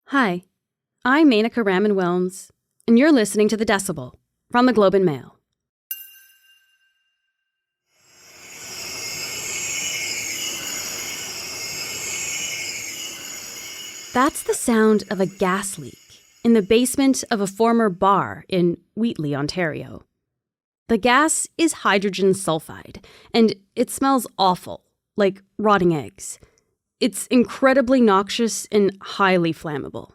Hi, I'm Menaka Raman-Wilms, and you're listening to The Decibel from the Globe and Mail. That's the sound of a gas leak in the basement of a former bar in Wheatley, Ontario. The gas is hydrogen sulfide, and it smells awful, like rotting eggs. It's incredibly noxious and highly flammable.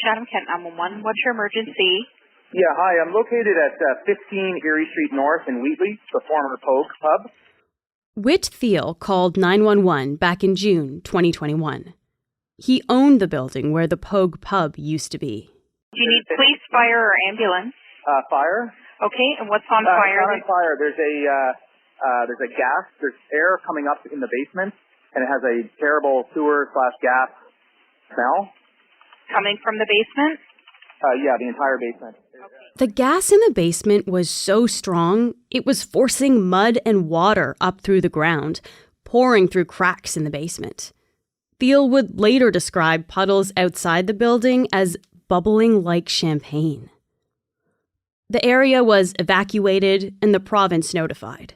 Chatham Kent 911, what's your emergency? Yeah, hi, I'm located at 15 Erie Street North in Wheatley, the former Pogue pub. Whit Thiel called 911 back in June 2021. He owned the building where the Pogue pub used to be. Do you need police, fire, or ambulance? Fire. Okay, and what's on fire? Not on fire. There's a gas, there's air coming up in the basement, and it has a terrible sewer/gas smell. Coming from the basement? Yeah, the entire basement. The gas in the basement was so strong, it was forcing mud and water up through the ground, pouring through cracks in the basement. Thiel would later describe puddles outside the building as bubbling like champagne. The area was evacuated and the province notified.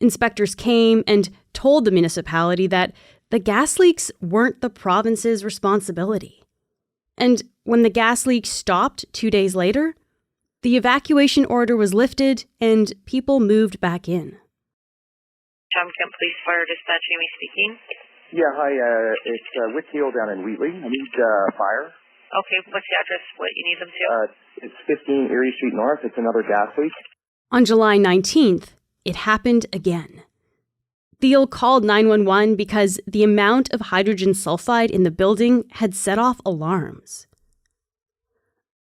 Inspectors came and told the municipality that the gas leaks weren't the province's responsibility. And when the gas leak stopped 2 days later, the evacuation order was lifted and people moved back in. Chatham Kent Police Fire Dispatch, Amy speaking. Yeah, hi, it's Whit Thiel down in Wheatley. I need fire. Okay, what's the address, what you need them to? It's 15 Erie Street North. It's another gas leak. On July 19th, it happened again. Thiel called 911 because the amount of hydrogen sulfide in the building had set off alarms.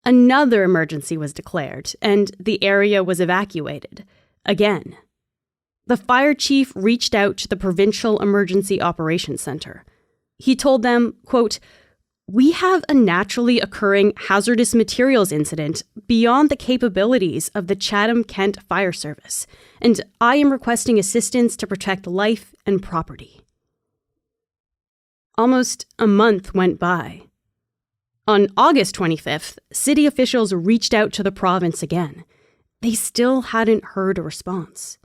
Another emergency was declared, and the area was evacuated. Again. The fire chief reached out to the Provincial Emergency Operations Centre. He told them, quote, "We have a naturally occurring hazardous materials incident beyond the capabilities of the Chatham-Kent Fire Service, and I am requesting assistance to protect life and property." Almost a month went by. On August 25th, city officials reached out to the province again. They still hadn't heard a response.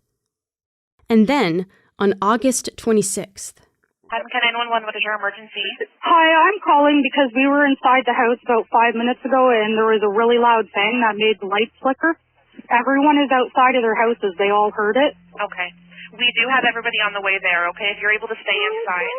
And then, on August 26th, Chatham Kent 911, what is your emergency? Hi, I'm calling because we were inside the house about 5 minutes ago and there was a really loud bang that made the lights flicker. Everyone is outside of their houses. They all heard it. Okay. We do have everybody on the way there, okay? If you're able to stay inside.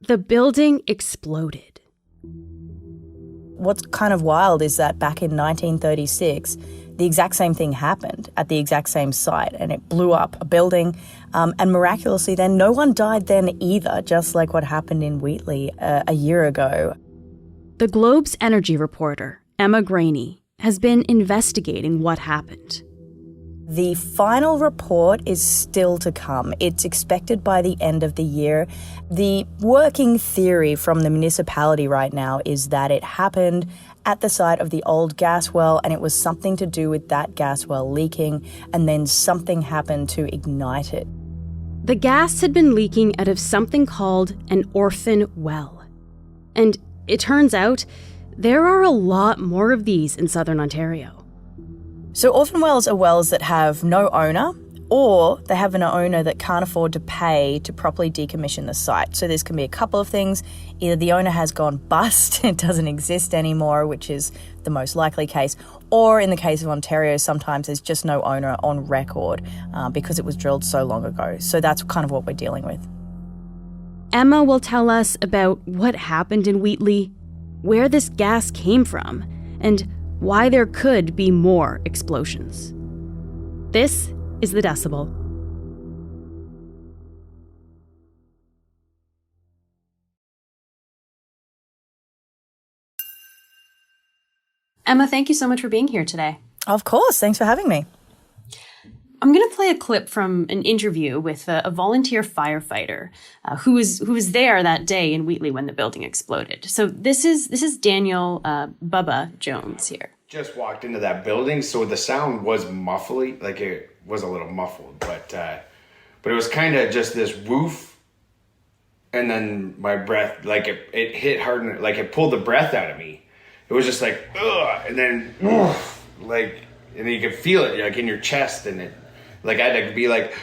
the building exploded. What's kind of wild is that back in 1936, the exact same thing happened at the exact same site, and it blew up a building. And miraculously then, no one died then either, just like what happened in Wheatley a year ago. The Globe's energy reporter, Emma Graney, has been investigating what happened. The final report is still to come. It's expected by the end of the year. The working theory from the municipality right now is that it happened at the site of the old gas well, and it was something to do with that gas well leaking, and then something happened to ignite it. The gas had been leaking out of something called an orphan well. And it turns out there are a lot more of these in southern Ontario. So orphan wells are wells that have no owner, or they have an owner that can't afford to pay to properly decommission the site. So this can be a couple of things. Either the owner has gone bust, it doesn't exist anymore, which is the most likely case, or in the case of Ontario, sometimes there's just no owner on record because it was drilled so long ago. So that's kind of what we're dealing with. Emma will tell us about what happened in Wheatley, where this gas came from, and why there could be more explosions. This is The Decibel. Emma, thank you so much for being here today. Of course, thanks for having me. I'm going to play a clip from an interview with a volunteer firefighter who was there that day in Wheatley when the building exploded. So this is Daniel Bubba Jones here. Just walked into that building, so the sound was muffly, like it was a little muffled, but it was kind of just this woof, And then my breath, like it hit hard, and like it pulled the breath out of me. It was just like, ugh, and then like, and then you could feel it like in your chest, and it, like I had to be like,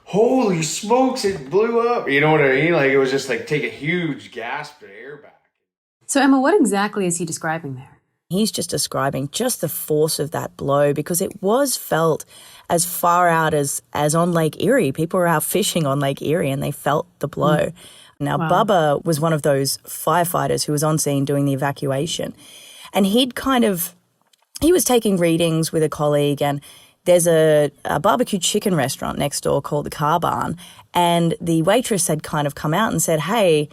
holy smokes, it blew up. You know what I mean? Like it was just like take a huge gasp of air back. So Emma, what exactly is he describing there? He's just describing just the force of that blow, because it was felt as far out as on Lake Erie. People were out fishing on Lake Erie and they felt the blow. Now, wow. Bubba was one of those firefighters who was on scene doing the evacuation. And he was taking readings with a colleague, and there's a barbecue chicken restaurant next door called the Car Barn. And the waitress had kind of come out and said, hey,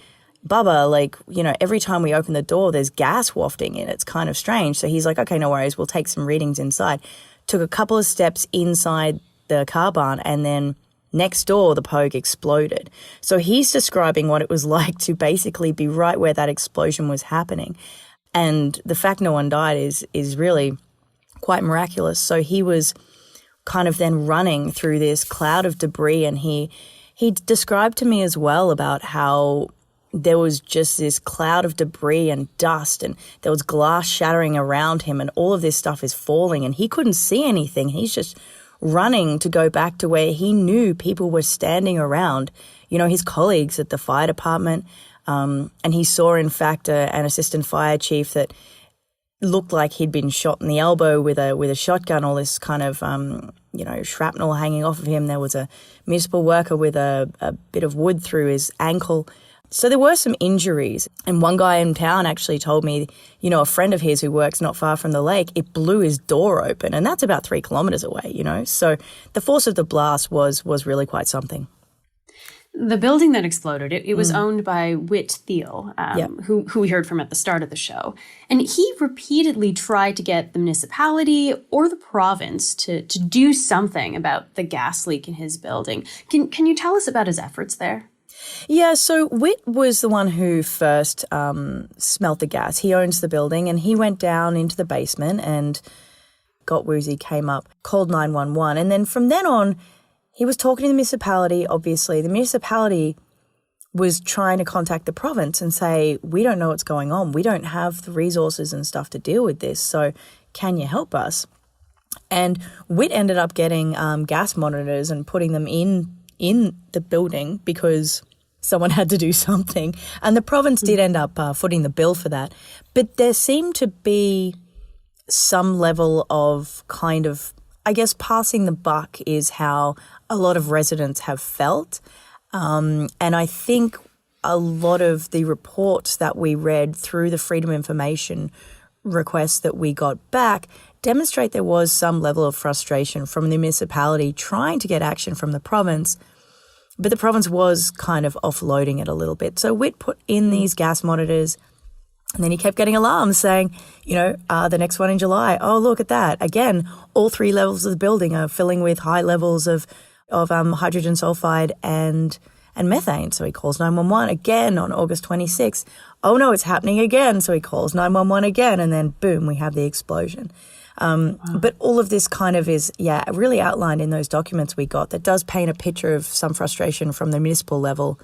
Bubba, like, you know, every time we open the door, there's gas wafting in. It's kind of strange. So he's like, okay, no worries. We'll take some readings inside. Took a couple of steps inside the car barn, and then next door, the Pogue exploded. So he's describing what it was like to basically be right where that explosion was happening. And the fact no one died is really quite miraculous. So he was kind of then running through this cloud of debris, and he described to me as well about how there was just this cloud of debris and dust, and there was glass shattering around him, and all of this stuff is falling, and he couldn't see anything. He's just running to go back to where he knew people were standing around, you know, his colleagues at the fire department. And he saw, in fact, an assistant fire chief that looked like he'd been shot in the elbow with a shotgun, all this kind of, shrapnel hanging off of him. There was a municipal worker with a bit of wood through his ankle. So there were some injuries. And one guy in town actually told me, you know, a friend of his who works not far from the lake, it blew his door open. And that's about 3 kilometres away, you know. So the force of the blast was really quite something. The building that exploded, it was owned by Wheatley, who we heard from at the start of the show. And he repeatedly tried to get the municipality or the province to do something about the gas leak in his building. Can you tell us about his efforts there? Yeah, so Whit was the one who first smelt the gas. He owns the building, and he went down into the basement and got woozy, came up, called 911. And then from then on, he was talking to the municipality, obviously. The municipality was trying to contact the province and say, we don't know what's going on. We don't have the resources and stuff to deal with this, so can you help us? And Whit ended up getting gas monitors and putting them in the building because someone had to do something. And the province did end up footing the bill for that. But there seemed to be some level of kind of, I guess, passing the buck is how a lot of residents have felt. And I think a lot of the reports that we read through the Freedom of Information requests that we got back demonstrate there was some level of frustration from the municipality trying to get action from the province. But the province was kind of offloading it a little bit. So Whit put in these gas monitors, and then he kept getting alarms saying, you know, the next one in July, oh, look at that. Again, all 3 levels of the building are filling with high levels of hydrogen sulfide and methane. So he calls 911 again on August 26th. Oh, no, it's happening again. So he calls 911 again, and then boom, we have the explosion. Wow. But all of this kind of is, really outlined in those documents we got that does paint a picture of some frustration from the municipal level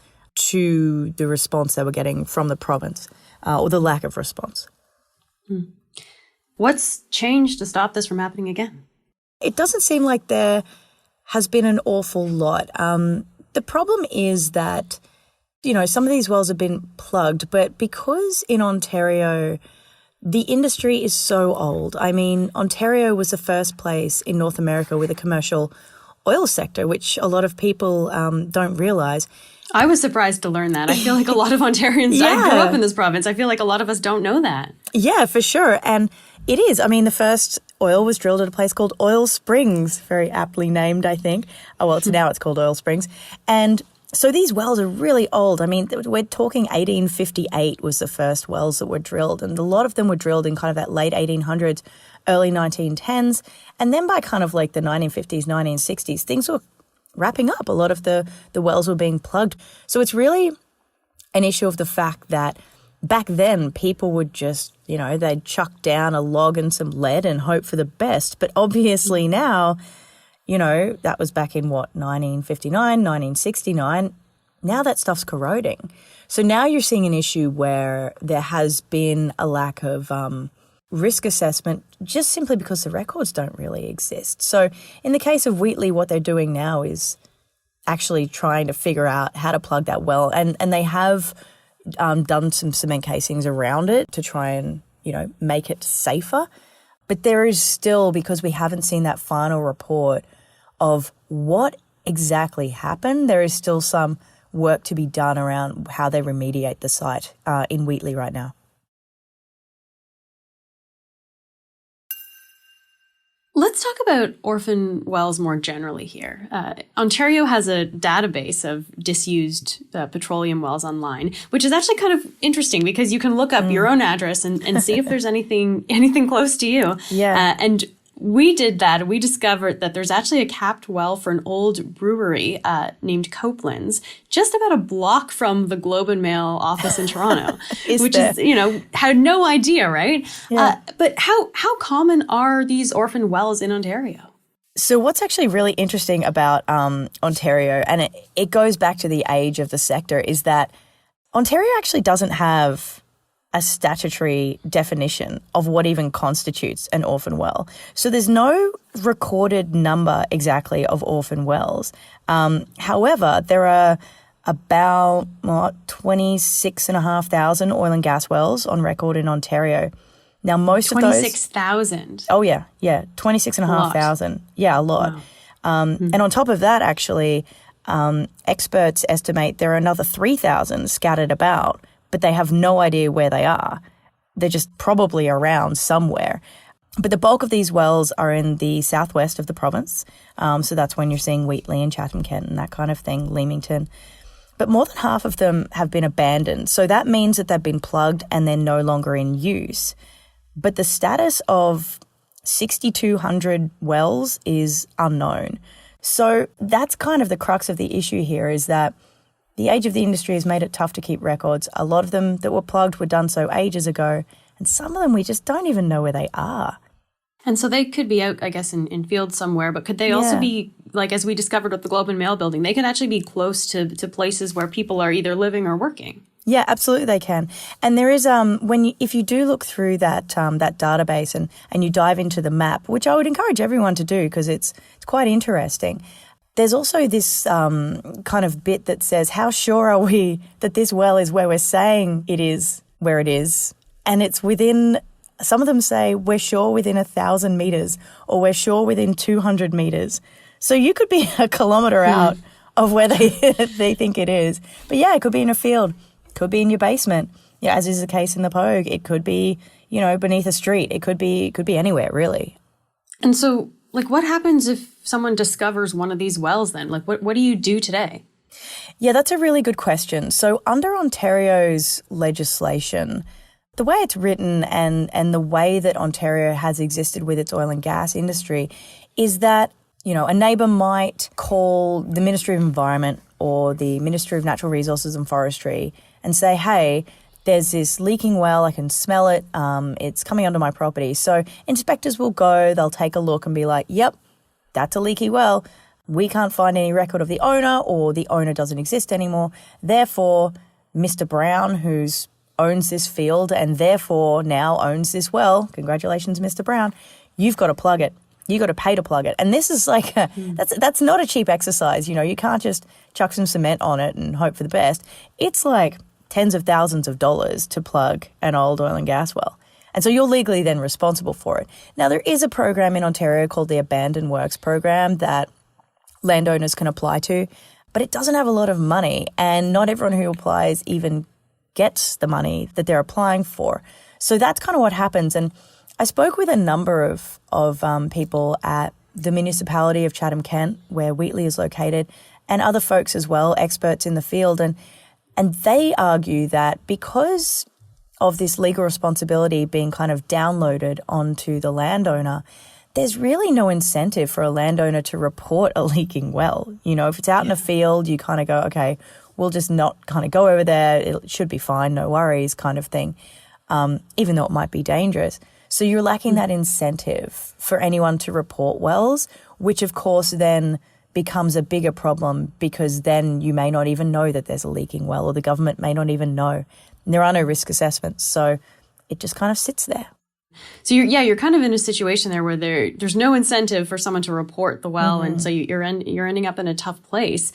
to the response they were getting from the province, or the lack of response. What's changed to stop this from happening again? It doesn't seem like there has been an awful lot. The problem is that, you know, some of these wells have been plugged, but because in Ontario the industry is so old. I mean, Ontario was the first place in North America with a commercial oil sector, which a lot of people don't realise. I was surprised to learn that. I feel like a lot of Ontarians, I grew up in this province, I feel like a lot of us don't know that. Yeah, for sure. And it is. I mean, the first oil was drilled at a place called Oil Springs, very aptly named, I think. Oh, well, now it's called Oil Springs. And so these wells are really old. I mean, we're talking 1858 was the first wells that were drilled, and a lot of them were drilled in kind of that late 1800s, early 1910s. And then by kind of like the 1950s, 1960s, things were wrapping up. A lot of the wells were being plugged. So it's really an issue of the fact that back then people would just, you know, they'd chuck down a log and some lead and hope for the best. But obviously now, you know, that was back in 1959, 1969. now that stuff's corroding. So now you're seeing an issue where there has been a lack of risk assessment just simply because the records don't really exist. So in the case of Wheatley, what they're doing now is actually trying to figure out how to plug that well. And they have done some cement casings around it to try and, make it safer. But there is still, because we haven't seen that final report of what exactly happened, there is still some work to be done around how they remediate the site in Wheatley right now. Let's talk about orphan wells more generally here. Ontario has a database of disused petroleum wells online, which is actually kind of interesting because you can look up your own address and see if there's anything close to you. Yeah. And we did that. We discovered that there's actually a capped well for an old brewery named Copeland's, just about a block from the Globe and Mail office in Toronto, which is, had no idea, right? Yeah. But how common are these orphan wells in Ontario? So what's actually really interesting about Ontario, and it goes back to the age of the sector, is that Ontario actually doesn't have a statutory definition of what even constitutes an orphan well. So there's no recorded number exactly of orphan wells. However, there are about 26,500 oil and gas wells on record in Ontario. Now, most of those... 26,000. Oh, yeah. 26,500. Yeah, a lot. Wow. And on top of that, actually, experts estimate there are another 3,000 scattered about, but they have no idea where they are. They're just probably around somewhere. But the bulk of these wells are in the southwest of the province. So that's when you're seeing Wheatley and Chatham-Kent and that kind of thing, Leamington. But more than half of them have been abandoned. So that means that they've been plugged and they're no longer in use. But the status of 6,200 wells is unknown. So that's kind of the crux of the issue here, is that the age of the industry has made it tough to keep records. A lot of them that were plugged were done so ages ago, and some of them we just don't even know where they are. And so they could be out, I guess, in fields somewhere, but could they also be, like as we discovered with the Globe and Mail building, they could actually be close to places where people are either living or working? Yeah, absolutely they can. And there is, if you do look through that database and you dive into the map, which I would encourage everyone to do because it's quite interesting, there's also this kind of bit that says, how sure are we that this well is where we're saying it is where it is? And it's within, some of them say we're sure within 1,000 metres or we're sure within 200 metres. So you could be a kilometre out of where they think it is. But yeah, it could be in a field, could be in your basement. Yeah, as is the case in the Pogue. It could be, beneath a street. It could be anywhere, really. And so, what happens if someone discovers one of these wells then? What do you do today? Yeah, that's a really good question. So under Ontario's legislation, the way it's written and the way that Ontario has existed with its oil and gas industry is that, a neighbour might call the Ministry of Environment or the Ministry of Natural Resources and Forestry and say, hey, there's this leaking well, I can smell it, it's coming onto my property. So inspectors will go, they'll take a look and be like, yep, that's a leaky well. We can't find any record of the owner or the owner doesn't exist anymore. Therefore, Mr. Brown, who owns this field and therefore now owns this well, congratulations, Mr. Brown, you've got to plug it. You got to pay to plug it. And this is that's not a cheap exercise. You can't just chuck some cement on it and hope for the best. It's like tens of thousands of dollars to plug an old oil and gas well. And so you're legally then responsible for it. Now, there is a program in Ontario called the Abandoned Works program that landowners can apply to, but it doesn't have a lot of money and not everyone who applies even gets the money that they're applying for. So that's kind of what happens. And I spoke with a number of people at the municipality of Chatham-Kent, where Wheatley is located, and other folks as well, experts in the field. And they argue that because of this legal responsibility being kind of downloaded onto the landowner, there's really no incentive for a landowner to report a leaking well. If it's out in a field, you kind of go, okay, we'll just not kind of go over there. It should be fine, no worries kind of thing, even though it might be dangerous. So you're lacking that incentive for anyone to report wells, which of course then becomes a bigger problem, because then you may not even know that there's a leaking well, or the government may not even know. And there are no risk assessments, so it just kind of sits there. So you're kind of in a situation there where there's no incentive for someone to report the well, and so you're ending up in a tough place.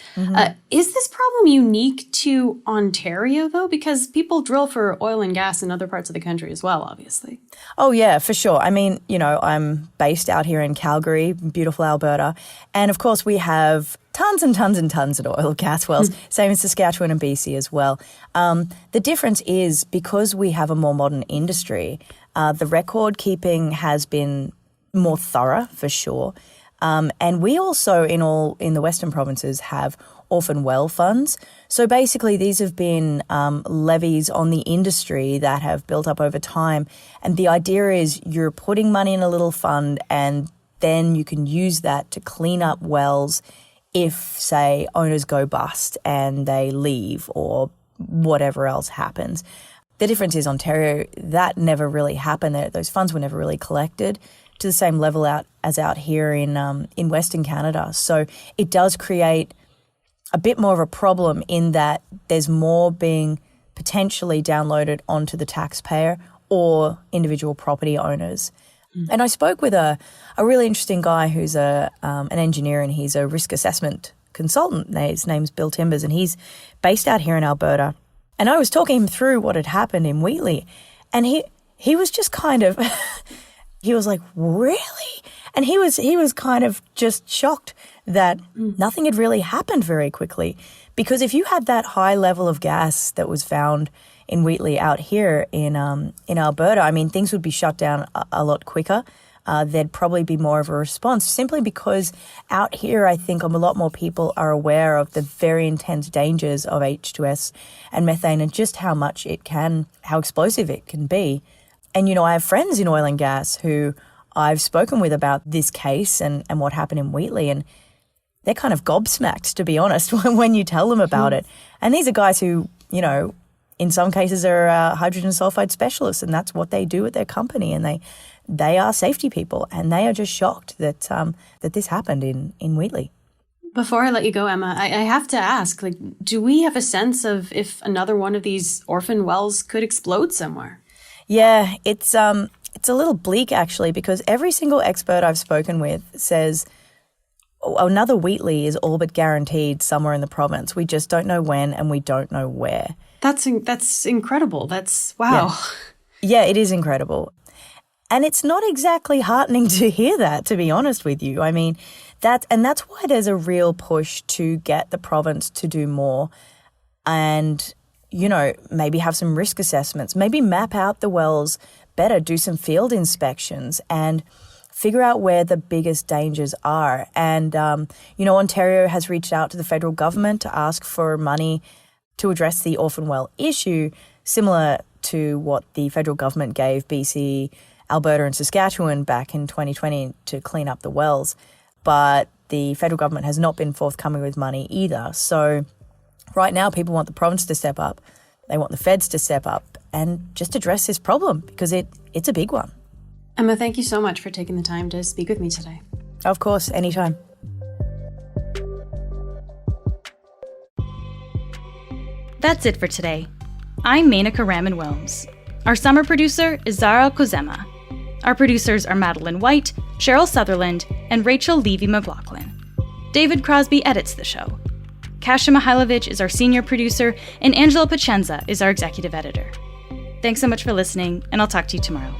Is this problem unique to Ontario though? Because people drill for oil and gas in other parts of the country as well, obviously. Oh yeah, for sure. I mean, I'm based out here in Calgary, beautiful Alberta, and of course we have tons and tons and tons of oil and gas wells. Same in Saskatchewan and BC as well. The difference is because we have a more modern industry. The record keeping has been more thorough, for sure. And we also, in the Western provinces, have orphan well funds. So basically these have been levies on the industry that have built up over time. And the idea is you're putting money in a little fund, and then you can use that to clean up wells if, say, owners go bust and they leave or whatever else happens. The difference is Ontario, that never really happened. Those funds were never really collected to the same level as out here in Western Canada. So it does create a bit more of a problem in that there's more being potentially downloaded onto the taxpayer or individual property owners. And I spoke with a really interesting guy who's an engineer, and he's a risk assessment consultant. His name's Bill Timbers, and he's based out here in Alberta. And I was talking him through what had happened in Wheatley, and he was just kind of, he was like, really? And he was kind of just shocked that nothing had really happened very quickly. Because if you had that high level of gas that was found in Wheatley out here in Alberta, I mean, things would be shut down a lot quicker. There'd probably be more of a response, simply because out here, I think a lot more people are aware of the very intense dangers of H2S and methane, and just how explosive it can be. And, I have friends in oil and gas who I've spoken with about this case and what happened in Wheatley, and they're kind of gobsmacked, to be honest, when you tell them about it. And these are guys who, in some cases are hydrogen sulfide specialists, and that's what they do at their company, and they are safety people, and they are just shocked that this happened in Wheatley. Before I let you go, Emma, I have to ask, do we have a sense of if another one of these orphan wells could explode somewhere? Yeah, it's a little bleak, actually, because every single expert I've spoken with says another Wheatley is all but guaranteed somewhere in the province. We just don't know when, and we don't know where. That's incredible. That's wow. Yeah, it is incredible. And it's not exactly heartening to hear that, to be honest with you. I mean, that's why there's a real push to get the province to do more and, maybe have some risk assessments, maybe map out the wells better, do some field inspections and figure out where the biggest dangers are. And, Ontario has reached out to the federal government to ask for money to address the orphan well issue, similar to what the federal government gave BC, Alberta and Saskatchewan back in 2020 to clean up the wells. But the federal government has not been forthcoming with money either. So right now people want the province to step up. They want the feds to step up and just address this problem, because it's a big one. Emma, thank you so much for taking the time to speak with me today. Of course, anytime. That's it for today. I'm Menaka Raman-Wilms. Our summer producer is Zara Kozema. Our producers are Madeline White, Cheryl Sutherland, and Rachel Levy-McLaughlin. David Crosby edits the show. Kasia Mihailovich is our senior producer, and Angela Pacenza is our executive editor. Thanks so much for listening, and I'll talk to you tomorrow.